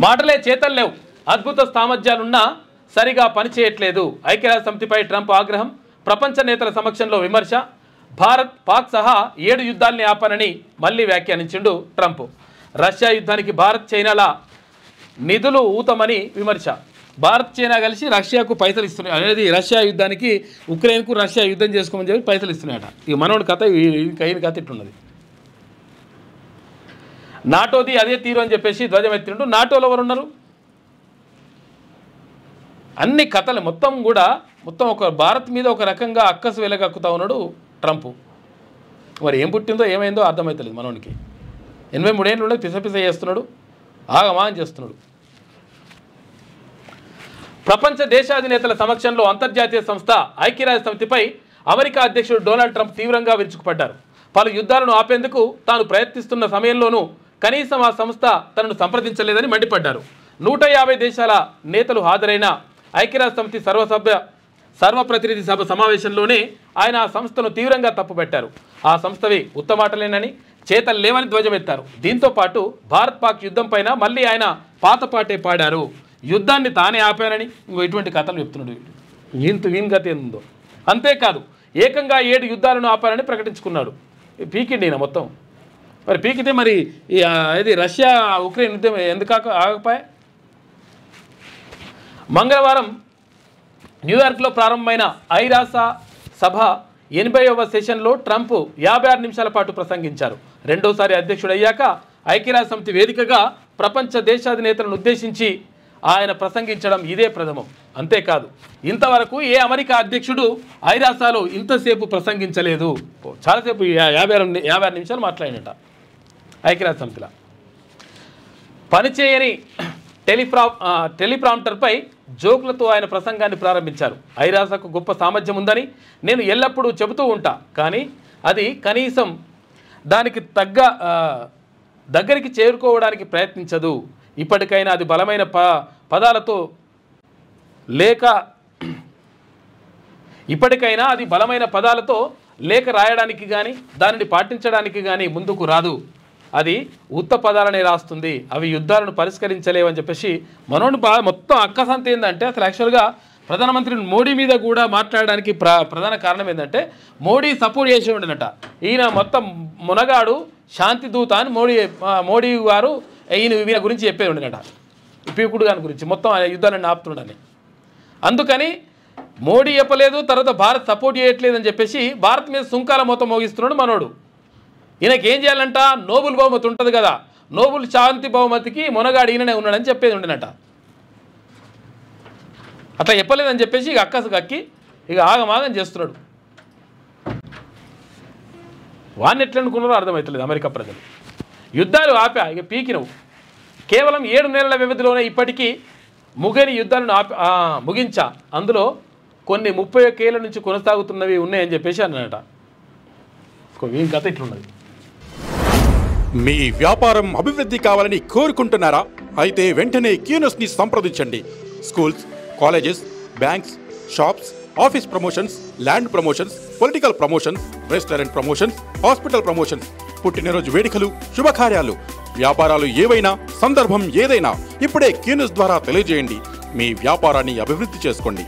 మాటలే చేతలు లేవు, అద్భుత సామర్థ్యాలున్నా సరిగా పనిచేయట్లేదు. ఐక్యరాజ్య సమితిపై ట్రంప్ ఆగ్రహం, ప్రపంచ నేతల సమక్షంలో విమర్శ. భారత్ పాక్ సహా 7 యుద్ధాల్ని ఆపనని మళ్ళీ వ్యాఖ్యానించిండు ట్రంప్. రష్యా యుద్ధానికి భారత్ చైనాల నిధులు ఊతమని విమర్శ. భారత్ చైనా కలిసి రష్యాకు పైసలు ఇస్తున్నాయి అనేది, రష్యా యుద్ధానికి ఉక్రెయిన్కు రష్యా యుద్ధం చేసుకోమని చెప్పి పైసలు ఇస్తున్నాయట. ఇక మనోడి కథ ఈయన కథ ఇట్టున్నది. నాటోది అదే తీరు అని చెప్పేసి ధ్వజం ఎత్తిండు. నాటోలో ఎవరు ఉన్నారు? అన్ని కథలు మొత్తం ఒక భారత్ మీద ఒక రకంగా అక్కసు వెలగక్కుతా ఉన్నాడు ట్రంప్. మరి ఏం పుట్టిందో ఏమైందో అర్థమవుతలేదు మనోనికి. 83 ఏళ్ళు పిసపిస చేస్తున్నాడు, ఆగమాన్ చేస్తున్నాడు. ప్రపంచ దేశాధినేతల సమక్షంలో అంతర్జాతీయ సంస్థ ఐక్యరాజ్య సమితిపై అమెరికా అధ్యక్షుడు డొనాల్డ్ ట్రంప్ తీవ్రంగా విరుచుకుపడ్డారు. పలు యుద్ధాలను ఆపేందుకు తాను ప్రయత్నిస్తున్న సమయంలోనూ కనీసం ఆ సంస్థ తనను సంప్రదించలేదని మండిపడ్డారు. 150 దేశాల నేతలు హాజరైన ఐక్యరాజ్య సమితి సర్వప్రతినిధి సభ సమావేశంలోనే ఆయన ఆ సంస్థను తీవ్రంగా తప్పుపెట్టారు. ఆ సంస్థవి ఉత్తమాటలేనని, చేతలు లేవని ధ్వజమెత్తారు. దీంతో పాటు భారత్ పాక్ యుద్ధం పైన మళ్ళీ ఆయన పాత పాటే పాడారు. యుద్ధాన్ని తానే ఆపానని ఇటువంటి కథలు చెప్తున్నాడు. వీని గతి ఏందో. అంతేకాదు ఏకంగా 7 యుద్ధాలను ఆపానని ప్రకటించుకున్నాడు. పీకిండి ఈయన మొత్తం. మరి పీకితే మరి ఇది రష్యా ఉక్రెయిన్ యుద్ధం ఎందుకు ఆగపాయ? మంగళవారం న్యూయార్క్లో ప్రారంభమైన ఐరాస సభ 80వ సెషన్లో ట్రంప్ 56 నిమిషాల పాటు ప్రసంగించారు. రెండోసారి అధ్యక్షుడయ్యాక ఐక్యరాజ్య సమితి వేదికగా ప్రపంచ దేశాధినేతలను ఉద్దేశించి ఆయన ప్రసంగించడం ఇదే ప్రథమం. అంతేకాదు ఇంతవరకు ఏ అమెరికా అధ్యక్షుడు ఐరాసాలో ఇంతసేపు ప్రసంగించలేదు. చాలాసేపు 56 నిమిషాలు మాట్లాడినట. ఐక్యరాజ్య సమితిలో పనిచేయని టెలిప్రాంప్టర్పై జోకులతో ఆయన ప్రసంగాన్ని ప్రారంభించారు. ఐరాసకు గొప్ప సామర్థ్యం ఉందని నేను ఎల్లప్పుడూ చెబుతూ ఉంటా, కానీ అది కనీసం దానికి దగ్గరికి చేరుకోవడానికి ప్రయత్నించదు. ఇప్పటికైనా అది బలమైన పదాలతో లేక రాయడానికి కానీ దానిని పాటించడానికి కానీ ముందుకు రాదు. అది ఉత్త పదాలనే రాస్తుంది. అవి యుద్ధాలను పరిష్కరించలేవని చెప్పేసి మనోని మొత్తం అక్కసంత ఏంటంటే, అసలు యాక్చువల్గా ప్రధానమంత్రి మోడీ మీద కూడా మాట్లాడడానికి ప్రధాన కారణం ఏంటంటే, మోడీ సపోర్ట్ చేసి ఉండినట. ఈయన మొత్తం మునగాడు శాంతి దూత అని మోడీ గారు ఈయన గురించి చెప్పేది ఉండినట. పీకుడు గారి గురించి మొత్తం యుద్ధాలను ఆపుతున్నాడని. అందుకని మోడీ చెప్పలేదు, తర్వాత భారత్ సపోర్ట్ చేయట్లేదు అని చెప్పేసి భారత్ మీద సుంకాల మొత్తం మోగిస్తున్నాడు మనోడు. ఈయనకి ఏం చేయాలంట? నోబుల్ బహుమతి ఉంటుంది కదా, నోబుల్ శాంతి బహుమతికి మునగాడు ఈయననే ఉన్నాడని చెప్పేది ఉండినట. అట్లా చెప్పలేదని చెప్పేసి ఇక అక్కసు కక్కి ఇక ఆగమాగం చేస్తున్నాడు. వాడిని ఎట్లా అనుకున్నారో అర్థమవుతలేదు అమెరికా ప్రజలు. యుద్ధాలు ఆపా, ఇక పీకినవు. కేవలం 7 నెలల వ్యవధిలోనే ఇప్పటికీ ముగిని యుద్ధాలను ముగించా, అందులో కొన్ని 31 ఏళ్ల నుంచి కొనసాగుతున్నవి ఉన్నాయని చెప్పేసి అన్నట. వీని కథ ఇట్లున్నది. మీ వ్యాపారం అభివృద్ధి కావాలని కోరుకుంటున్నారా? అయితే వెంటనే క్యూనస్ని సంప్రదించండి. Schools, colleges, banks, shops, office promotions, land promotions, political promotions, restaurant promotions, hospital promotions, పుట్టినరోజు వేడుకలు, శుభకార్యాలు, వ్యాపారాలు ఏవైనా, సందర్భం ఏదైనా ఇప్పుడే క్యూనస్ ద్వారా తెలియజేయండి. మీ వ్యాపారాన్ని అభివృద్ధి చేసుకోండి.